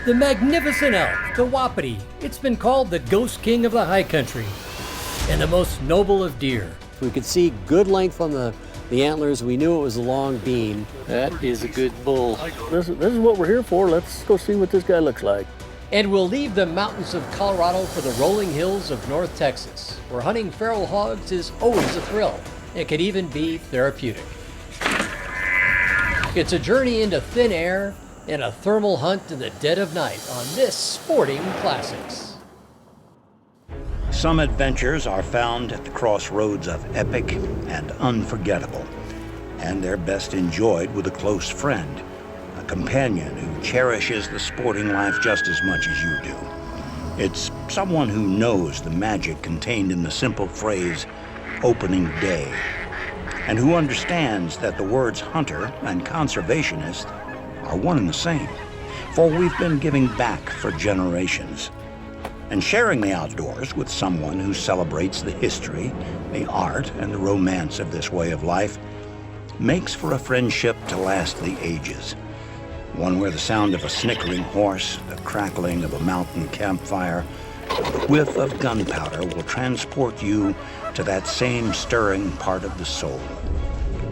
The magnificent elk, the wapiti. It's been called the ghost king of the high country and the most noble of deer. We could see good length on the antlers. We knew it was a long beam. That is a good bull. This is what we're here for. Let's go see what this guy looks like. And we'll leave the mountains of Colorado for the rolling hills of North Texas, where hunting feral hogs is always a thrill. It can even be therapeutic. It's a journey into thin air and a thermal hunt in the dead of night on this Sporting Classics. Some adventures are found at the crossroads of epic and unforgettable, and they're best enjoyed with a close friend, a companion who cherishes the sporting life just as much as you do. It's someone who knows the magic contained in the simple phrase, opening day, and who understands that the words hunter and conservationist are one and the same, for we've been giving back for generations. And sharing the outdoors with someone who celebrates the history, the art, and the romance of this way of life makes for a friendship to last the ages. One where the sound of a snickering horse, the crackling of a mountain campfire, the whiff of gunpowder will transport you to that same stirring part of the soul.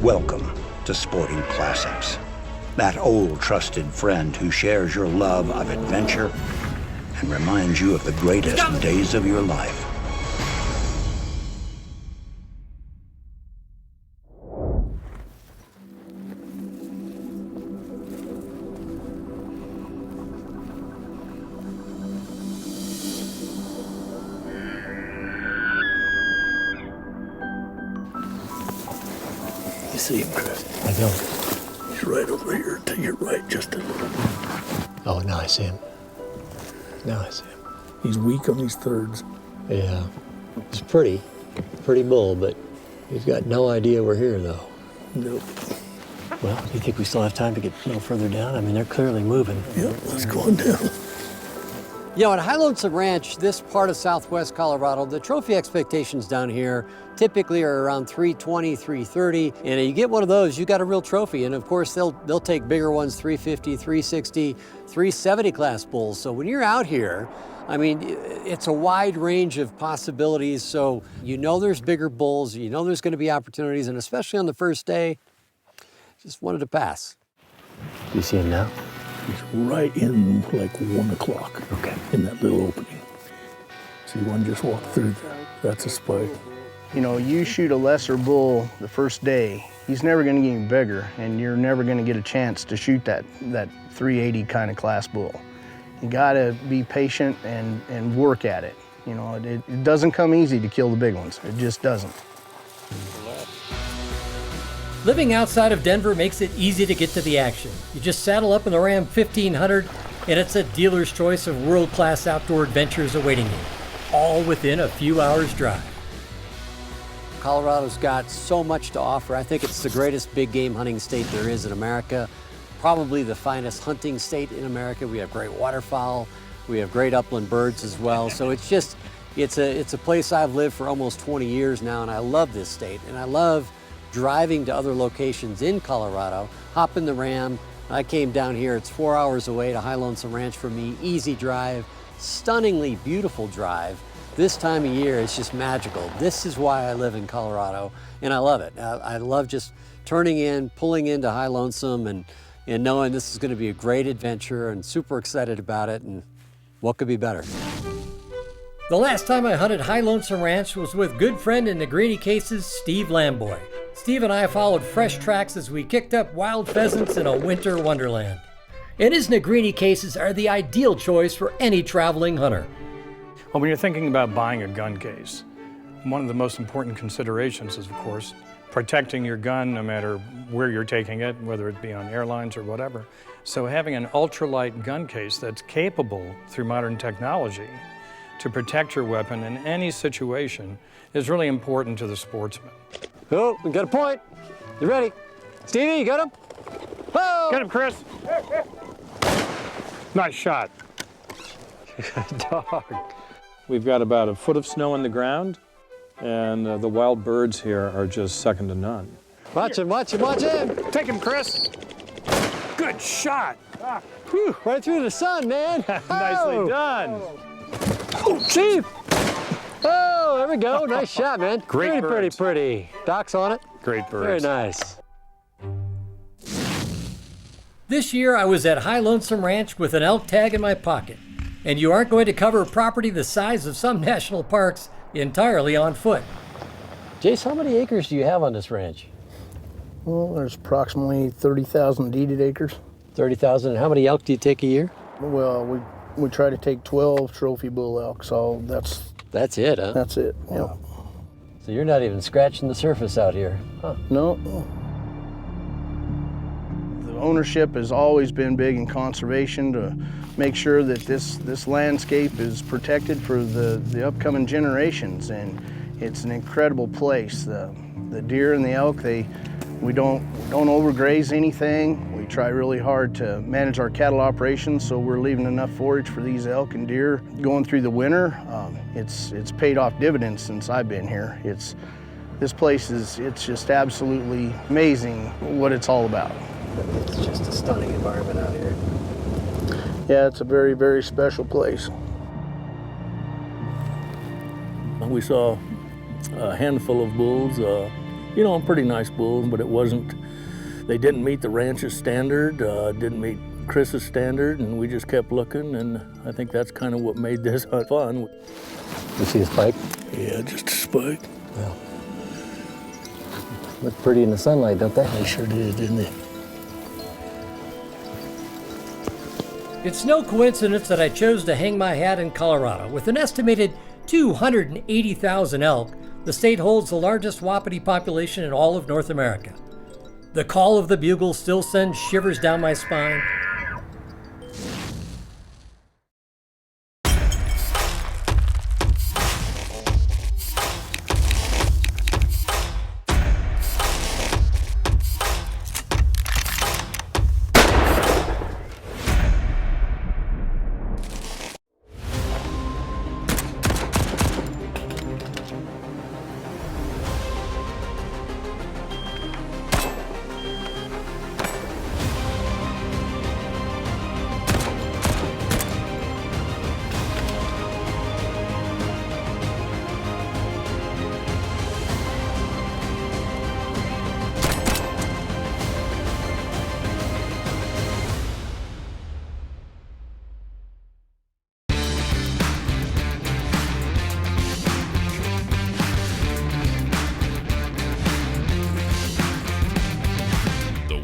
Welcome to Sporting Classics. That old trusted friend who shares your love of adventure and reminds you of the greatest days of your life. You see him, Chris? I don't. He's right over here to your right, just a little. Oh, now I see him. Now I see him. He's weak on these thirds. Yeah. He's pretty bull, but he's got no idea we're here, though. Nope. Well, do you think we still have time to get a little further down? I mean, they're clearly moving. Yep, let's go on down. You know, at High Lonesome Ranch, this part of southwest Colorado, the trophy expectations down here typically are around 320, 330. And you get one of those, you got a real trophy. And of course, they'll take bigger ones, 350, 360, 370 class bulls. So when you're out here, I mean, it's a wide range of possibilities. So you know there's bigger bulls, you know there's going to be opportunities, and especially on the first day, just wanted to pass. Do you see him now? He's right in like 1 o'clock. Okay. In that little opening. See one just walked through there. That's a spike. You know, you shoot a lesser bull the first day, he's never going to get any bigger, and you're never going to get a chance to shoot that 380 kind of class bull. You got to be patient and work at it. You know, it doesn't come easy to kill the big ones. It just doesn't. Living outside of Denver makes it easy to get to the action. You just saddle up in the Ram 1500 and it's a dealer's choice of world-class outdoor adventures awaiting you, all within a few hours' drive. Colorado's got so much to offer. I think it's the greatest big game hunting state there is in America. Probably the finest hunting state in America. We have great waterfowl. We have great upland birds as well. So it's a place I've lived for almost 20 years now, and I love this state. And I love driving to other locations in Colorado, hop in the Ram. I came down here, it's 4 hours away to High Lonesome Ranch for me. Easy drive, stunningly beautiful drive. This time of year, it's just magical. This is why I live in Colorado, and I love it. I love just turning in, pulling into High Lonesome, and knowing this is gonna be a great adventure, and super excited about it, and what could be better? The last time I hunted High Lonesome Ranch was with good friend in the Greeny Cases, Steve Lamboy. Steve and I followed fresh tracks as we kicked up wild pheasants in a winter wonderland. And his Negrini cases are the ideal choice for any traveling hunter. Well, when you're thinking about buying a gun case, one of the most important considerations is, of course, protecting your gun no matter where you're taking it, whether it be on airlines or whatever. So having an ultralight gun case that's capable, through modern technology, to protect your weapon in any situation is really important to the sportsman. Oh, we got a point. You ready? Stevie, you got him? Oh! Get him, Chris. Nice shot. Dog. We've got about a foot of snow on the ground, and the wild birds here are just second to none. Watch him, watch him, watch him! Take him, Chris. Good shot. Whew, right through the sun, man. Nicely done. Oh, Steve. Oh, there we go. Nice shot, man. Great birds. Pretty. Doc's on it. Great birds. Very nice. This year I was at High Lonesome Ranch with an elk tag in my pocket. And you aren't going to cover property the size of some national parks entirely on foot. Jace, how many acres do you have on this ranch? Well, there's approximately 30,000 deeded acres. 30,000. And how many elk do you take a year? Well, we try to take 12 trophy bull elk, so That's it, huh? that's it. Yeah. So you're not even scratching the surface out here, huh? No. The ownership has always been big in conservation to make sure that this landscape is protected for the upcoming generations, and it's an incredible place. The deer and the elk, we don't overgraze anything. We try really hard to manage our cattle operations, so we're leaving enough forage for these elk and deer going through the winter. It's paid off dividends since I've been here. This place it's just absolutely amazing what it's all about. It's just a stunning environment out here. Yeah, it's a very, very special place. We saw a handful of bulls, pretty nice bulls, but they didn't meet the ranch's standard, didn't meet Chris's standard, and we just kept looking, and I think that's kind of what made this hunt fun. You see the spike? Yeah, just a spike. Yeah. Look pretty in the sunlight, don't they? They sure did, didn't they? It's no coincidence that I chose to hang my hat in Colorado. With an estimated 280,000 elk, the state holds the largest wapiti population in all of North America. The call of the bugle still sends shivers down my spine.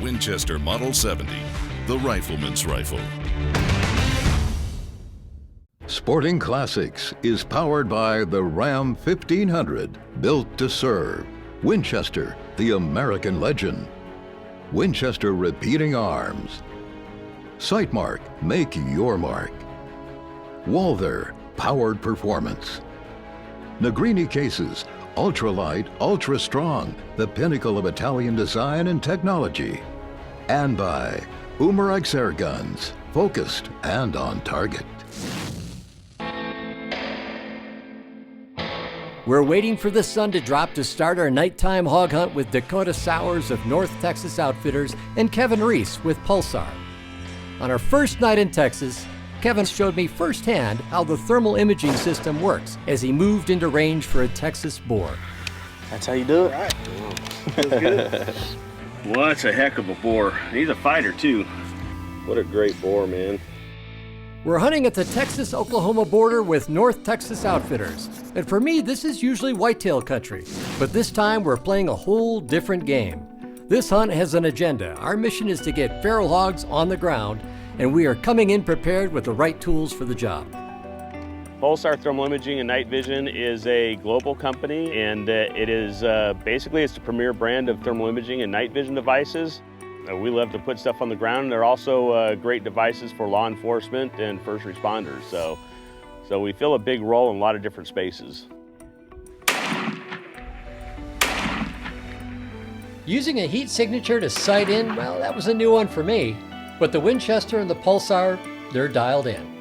Winchester Model 70, the rifleman's rifle. Sporting Classics is powered by the Ram 1500, built to serve. Winchester, the American legend. Winchester Repeating Arms. Sightmark, make your mark. Walther, powered performance. Negrini Cases, ultralight, ultra strong, the pinnacle of Italian design and technology. And by Umarex Air Guns, focused and on target. We're waiting for the sun to drop to start our nighttime hog hunt with Dakota Sowers of North Texas Outfitters and Kevin Reese with Pulsar. On our first night in Texas, Kevin showed me firsthand how the thermal imaging system works as he moved into range for a Texas boar. That's how you do it? All right. Feels good. Well, that's a heck of a boar. He's a fighter, too. What a great boar, man. We're hunting at the Texas-Oklahoma border with North Texas Outfitters. And for me, this is usually whitetail country. But this time, we're playing a whole different game. This hunt has an agenda. Our mission is to get feral hogs on the ground, and we are coming in prepared with the right tools for the job. Pulsar Thermal Imaging and Night Vision is a global company, and it is basically it's the premier brand of thermal imaging and night vision devices. We love to put stuff on the ground. They're also great devices for law enforcement and first responders. So we fill a big role in a lot of different spaces. Using a heat signature to sight in, well, that was a new one for me. But the Winchester and the Pulsar, they're dialed in.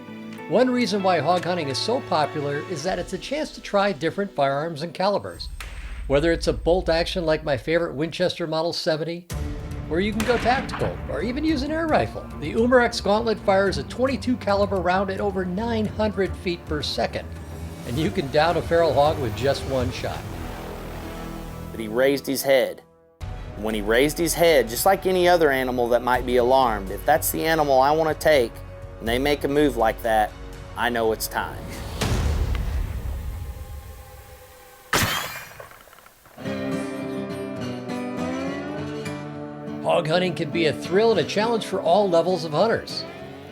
One reason why hog hunting is so popular is that it's a chance to try different firearms and calibers. Whether it's a bolt action like my favorite Winchester Model 70, or you can go tactical, or even use an air rifle. The Umarex Gauntlet fires a .22 caliber round at over 900 feet per second, and you can down a feral hog with just one shot. But he raised his head. When he raised his head, just like any other animal that might be alarmed, if that's the animal I want to take, and they make a move like that, I know it's time. Hog hunting can be a thrill and a challenge for all levels of hunters.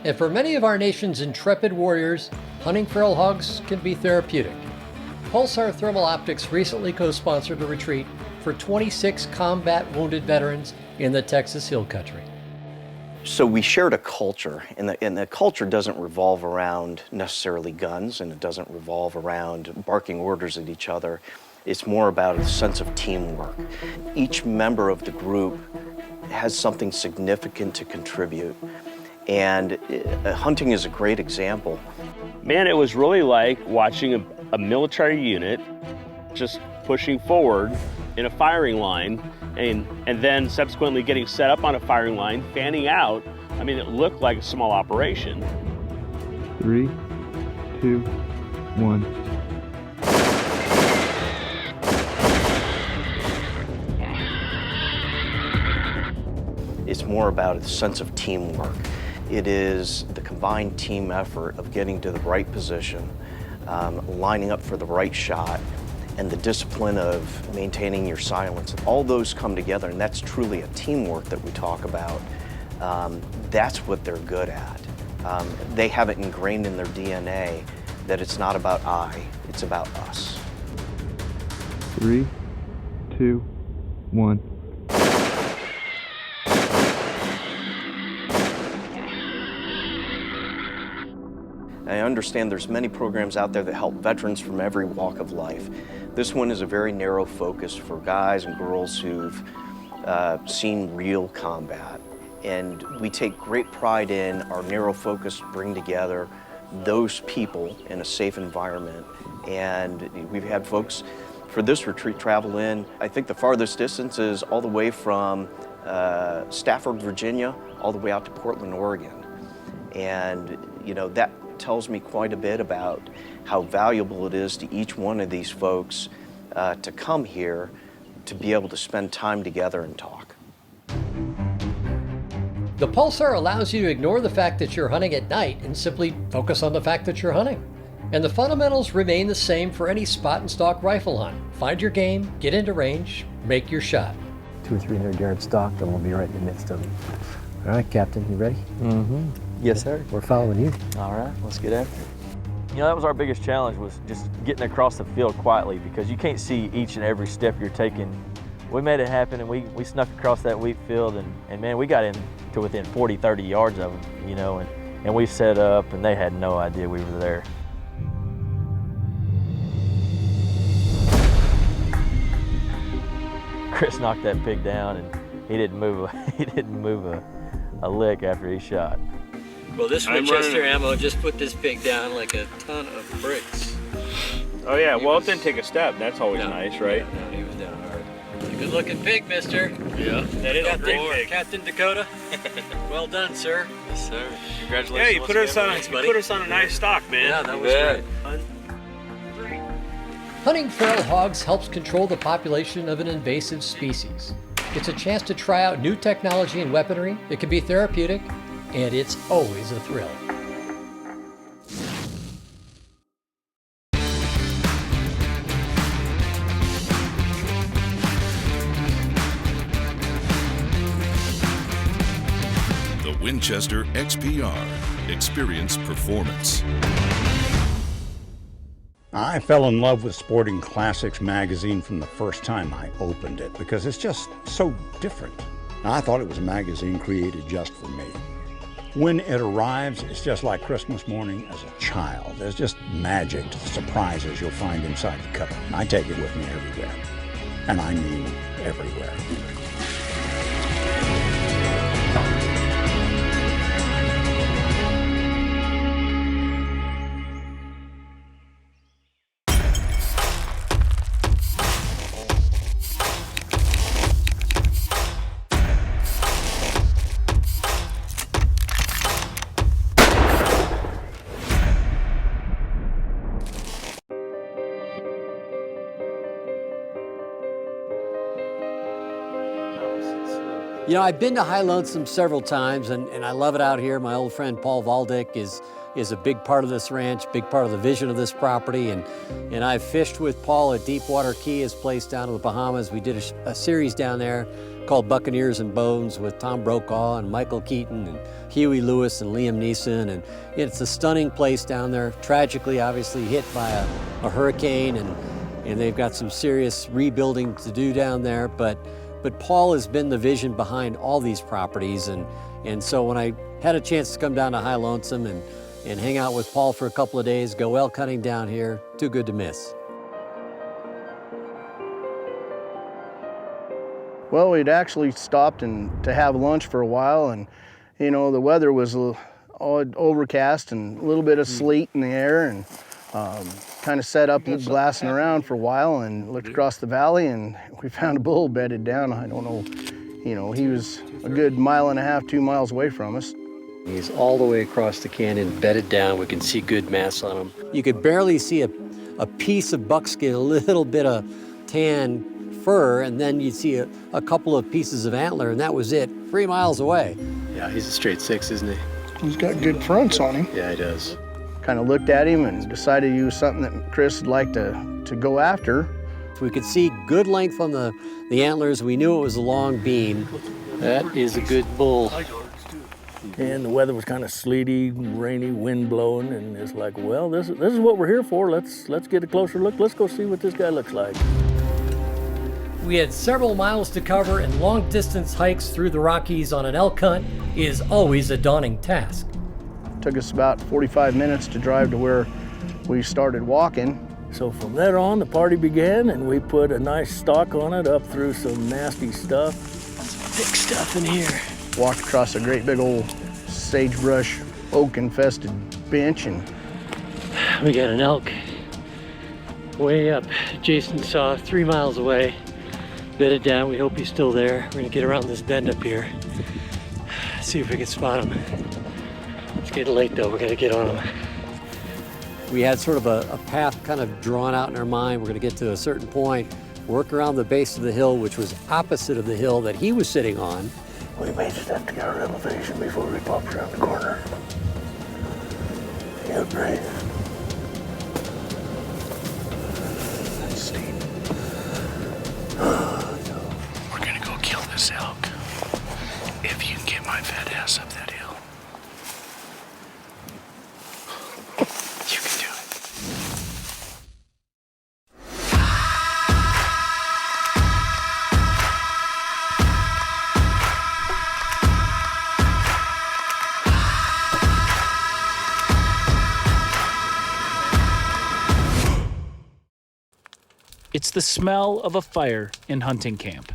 And for many of our nation's intrepid warriors, hunting feral hogs can be therapeutic. Pulsar Thermal Optics recently co-sponsored a retreat for 26 combat wounded veterans in the Texas Hill Country. So we shared a culture, and the culture doesn't revolve around necessarily guns, and it doesn't revolve around barking orders at each other. It's more about a sense of teamwork. Each member of the group has something significant to contribute, and hunting is a great example. Man, it was really like watching a military unit just pushing forward in a firing line and then subsequently getting set up on a firing line, fanning out. I mean, it looked like a small operation. 3, 2, 1. It's more about a sense of teamwork. It is the combined team effort of getting to the right position, lining up for the right shot, and the discipline of maintaining your silence. All those come together, and that's truly a teamwork that we talk about. That's what they're good at. They have it ingrained in their DNA that it's not about I, it's about us. 3, 2, 1. I understand there's many programs out there that help veterans from every walk of life. This one is a very narrow focus for guys and girls who've seen real combat. And we take great pride in our narrow focus to bring together those people in a safe environment. And we've had folks for this retreat travel in, I think the farthest distance is all the way from Stafford, Virginia, all the way out to Portland, Oregon. And you know, that tells me quite a bit about how valuable it is to each one of these folks to come here to be able to spend time together and talk. The Pulsar allows you to ignore the fact that you're hunting at night and simply focus on the fact that you're hunting. And the fundamentals remain the same for any spot and stalk rifle hunt. Find your game, get into range, make your shot. 200 or 300 yard stalk, and we'll be right in the midst of them. All right, Captain, you ready? Mm-hmm. Yes, sir. We're following you. All right, let's get after it. You know, that was our biggest challenge, was just getting across the field quietly, because you can't see each and every step you're taking. We made it happen, and we snuck across that wheat field, and man, we got in to within 40, 30 yards of them, you know, and we set up, and they had no idea we were there. Chris knocked that pig down, and he didn't move a lick after he shot. Well, this Winchester ammo just put this pig down like a ton of bricks. Oh yeah, well, it didn't take a step. That's always nice, right? No, he was down hard. A good-looking pig, mister. Yeah, that is a great pig. Captain Dakota. Well done, sir. Yes, sir. Congratulations. Yeah, you put us on a nice stock, man. Yeah, that was great. Hunting feral hogs helps control the population of an invasive species. It's a chance to try out new technology and weaponry. It can be therapeutic, and it's always a thrill. The Winchester XPR. Experience performance. I fell in love with Sporting Classics magazine from the first time I opened it because it's just so different. I thought it was a magazine created just for me. When it arrives, it's just like Christmas morning as a child. There's just magic to the surprises you'll find inside the cover. I take it with me everywhere, and I mean everywhere. You know, I've been to High Lonesome several times, and I love it out here. My old friend Paul Valdick is a big part of this ranch, big part of the vision of this property, and I've fished with Paul at Deepwater Key, his place down in the Bahamas. We did a series down there called Buccaneers and Bones with Tom Brokaw and Michael Keaton and Huey Lewis and Liam Neeson, and it's a stunning place down there, tragically obviously hit by a hurricane, and they've got some serious rebuilding to do down there, but Paul has been the vision behind all these properties, and so when I had a chance to come down to High Lonesome and hang out with Paul for a couple of days, go elk hunting down here, too good to miss. Well, we'd actually stopped to have lunch for a while, and you know, the weather was overcast and a little bit of sleet in the air, and kind of set up glassing around for a while and looked across the valley, and we found a bull bedded down. I don't know, you know, he was a good 1.5 miles, 2 miles away from us. He's all the way across the canyon, bedded down. We can see good mass on him. You could barely see a piece of buckskin, a little bit of tan fur, and then you'd see a couple of pieces of antler, and that was it, 3 miles away. Yeah, he's a straight 6, isn't he? He's got good fronts on him. Yeah, he does. Kind of looked at him and decided he was something that Chris would like to go after. We could see good length on the antlers. We knew it was a long beam. That is a good bull. And the weather was kind of sleety, rainy, wind blowing, and it's like, well, this is what we're here for. Let's get a closer look. Let's go see what this guy looks like. We had several miles to cover, and long-distance hikes through the Rockies on an elk hunt is always a daunting task. It took us about 45 minutes to drive to where we started walking. So from there on, the party began, and we put a nice stalk on it up through some nasty stuff. Thick stuff in here. Walked across a great big old sagebrush, oak-infested bench, and we got an elk way up. Jason saw 3 miles away, bedded down. We hope he's still there. We're gonna get around this bend up here, see if we can spot him. It's getting late though, we gotta get on him. We had sort of a path kind of drawn out in our mind. We're gonna get to a certain point, work around the base of the hill, which was opposite of the hill that he was sitting on. We made it up to our elevation before we popped around the corner. Yeah, great. That's steep. We're gonna go kill this elk. If you can get my fat ass up that hill. You can do it. It's the smell of a fire in hunting camp.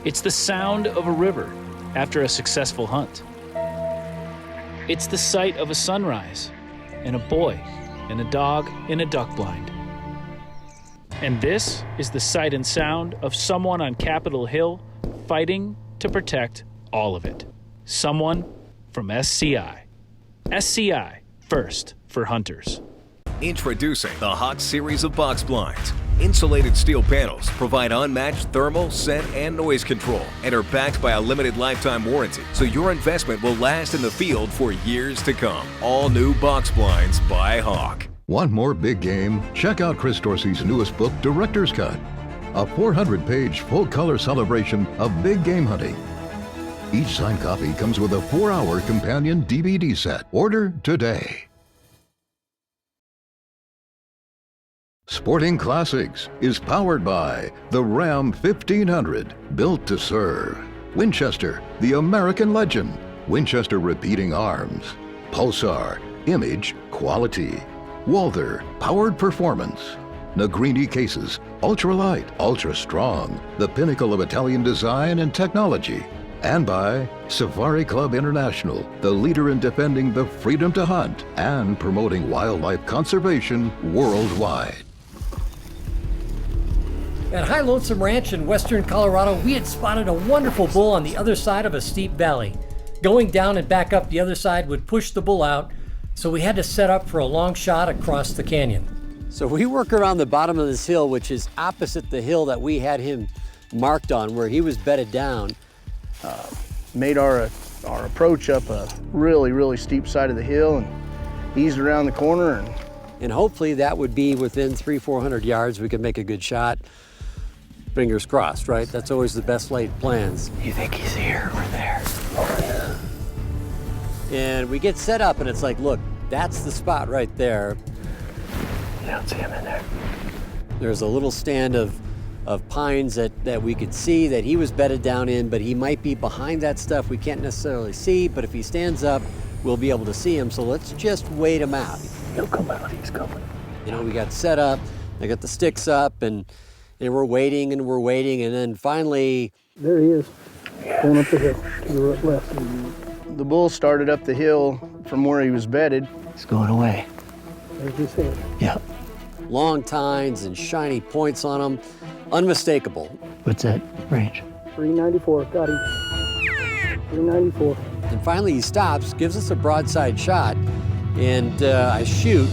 It's the sound of a river after a successful hunt. It's the sight of a sunrise and a boy and a dog in a duck blind. And this is the sight and sound of someone on Capitol Hill fighting to protect all of it. Someone from SCI. SCI, first for hunters. Introducing the Hogs series of box blinds. Insulated steel panels provide unmatched thermal, scent, and noise control and are backed by a limited lifetime warranty, so your investment will last in the field for years to come. All new box blinds by Hog. Want more big game? Check out Chris Dorsey's newest book, Director's Cut, a 400-page full-color celebration of big game hunting. Each signed copy comes with a 4-hour companion DVD set. Order today. Sporting Classics is powered by the Ram 1500, built to serve. Winchester, the American legend. Winchester repeating arms. Pulsar, image, quality. Walther, powered performance. Negrini cases, ultra-light, ultra-strong, the pinnacle of Italian design and technology. And by Safari Club International, the leader in defending the freedom to hunt and promoting wildlife conservation worldwide. At High Lonesome Ranch in western Colorado, we had spotted a wonderful bull on the other side of a steep valley. Going down and back up the other side would push the bull out, so we had to set up for a long shot across the canyon. So we work around the bottom of this hill, which is opposite the hill that we had him marked on where he was bedded down. Made our approach up a really, really steep side of the hill and eased around the corner. And hopefully that would be within 300-400 yards. We could make a good shot. Fingers crossed, right? That's always the best laid plans. You think he's here or there? And we get set up and it's like, look, that's the spot right there. You don't see him in there. There's a little stand of pines that we could see that he was bedded down in, but he might be behind that stuff we can't necessarily see, but if he stands up, we'll be able to see him, so let's just wait him out. He'll come out, he's coming. You know, we got set up, I got the sticks up, and we're waiting, and then finally... There he is, going up the hill to the left. The bull started up the hill from where he was bedded. He's going away. There's his head. Yeah. Long tines and shiny points on them. Unmistakable. What's that range? 394, got him. 394. And finally he stops, gives us a broadside shot, and I shoot.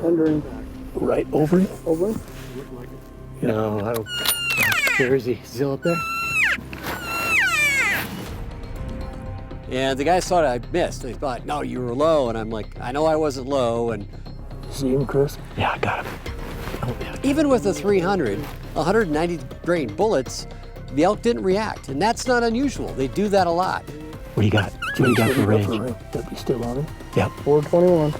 Under him. Right over him? Over him? No, I don't. Where is he? Still up there? And the guy thought I missed. They thought, no, you were low. And I'm like, I know I wasn't low. And see him, Chris? Yeah, I got him. Even with the 300, 190 grain bullets, the elk didn't react. And that's not unusual. They do that a lot. What do you got? What do you got for range? That be still on him? Yep. 421.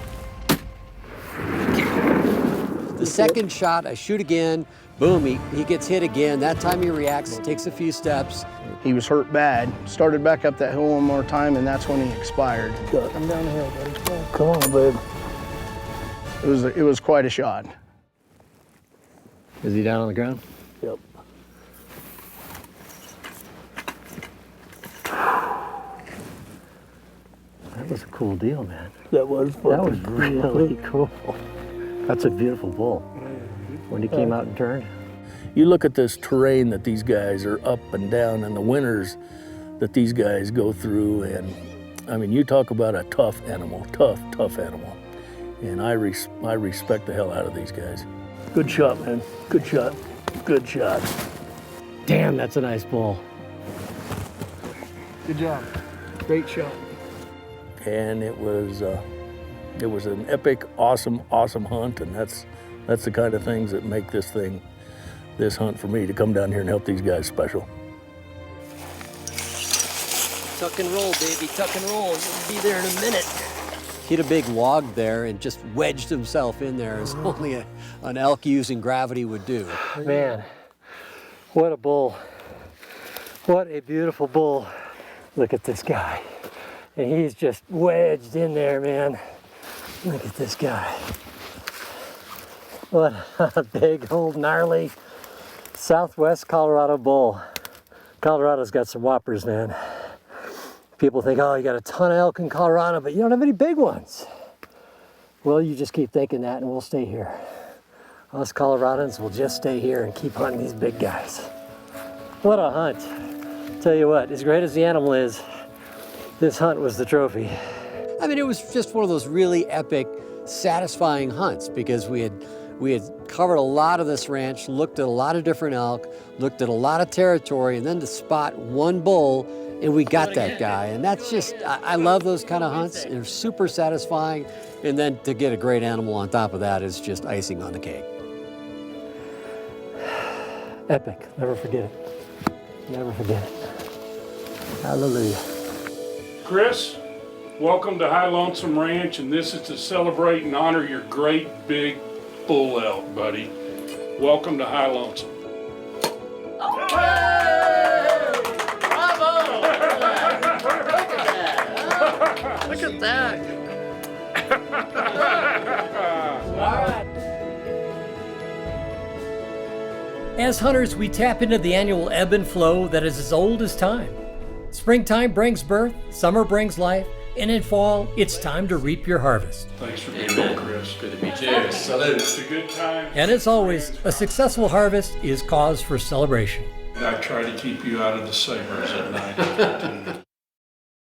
The second shot, I shoot again. Boom, he gets hit again. That time he reacts, takes a few steps. He was hurt bad. Started back up that hill one more time, and that's when he expired. Come down the hill, buddy. Come on, babe. It was quite a shot. Is he down on the ground? Yep. That was a cool deal, man. That was fun. That was really cool. That's a beautiful bull. When he came out and turned. You look at this terrain that these guys are up and down and the winters that these guys go through, and I mean, you talk about a tough animal, tough animal. And I respect the hell out of these guys. Good shot, man. Good shot. Good shot. Damn, that's a nice bull. Good job. Great shot. And it was an epic, awesome hunt, and that's the kind of things that make this hunt for me to come down here and help these guys special. Tuck and roll, baby, tuck and roll. You'll be there in a minute. Hit a big log there and just wedged himself in there as only an elk using gravity would do. Man, what a bull. What a beautiful bull. Look at this guy. And he's just wedged in there, man. Look at this guy. What a big, old, gnarly Southwest Colorado bull. Colorado's got some whoppers, man. People think, oh, you got a ton of elk in Colorado, but you don't have any big ones. Well, you just keep thinking that and we'll stay here. Us Coloradans will just stay here and keep hunting these big guys. What a hunt. Tell you what, as great as the animal is, this hunt was the trophy. I mean, it was just one of those really epic, satisfying hunts because we had covered a lot of this ranch, looked at a lot of different elk, looked at a lot of territory, and then to spot one bull, and we got that guy. And that's just, I love those kind of hunts. They're super satisfying. And then to get a great animal on top of that is just icing on the cake. Epic, never forget it. Never forget it. Hallelujah. Chris, welcome to High Lonesome Ranch, and this is to celebrate and honor your great big bull elk, buddy. Welcome to High Lonesome. Look at that. As hunters, we tap into the annual ebb and flow that is as old as time. Springtime brings birth, summer brings life, and in fall, it's time to reap your harvest. Thanks for being here, Chris. Good to meet you. Salute. It's a good time. And as always, a successful harvest is cause for celebration. I try to keep you out of the sabers at night.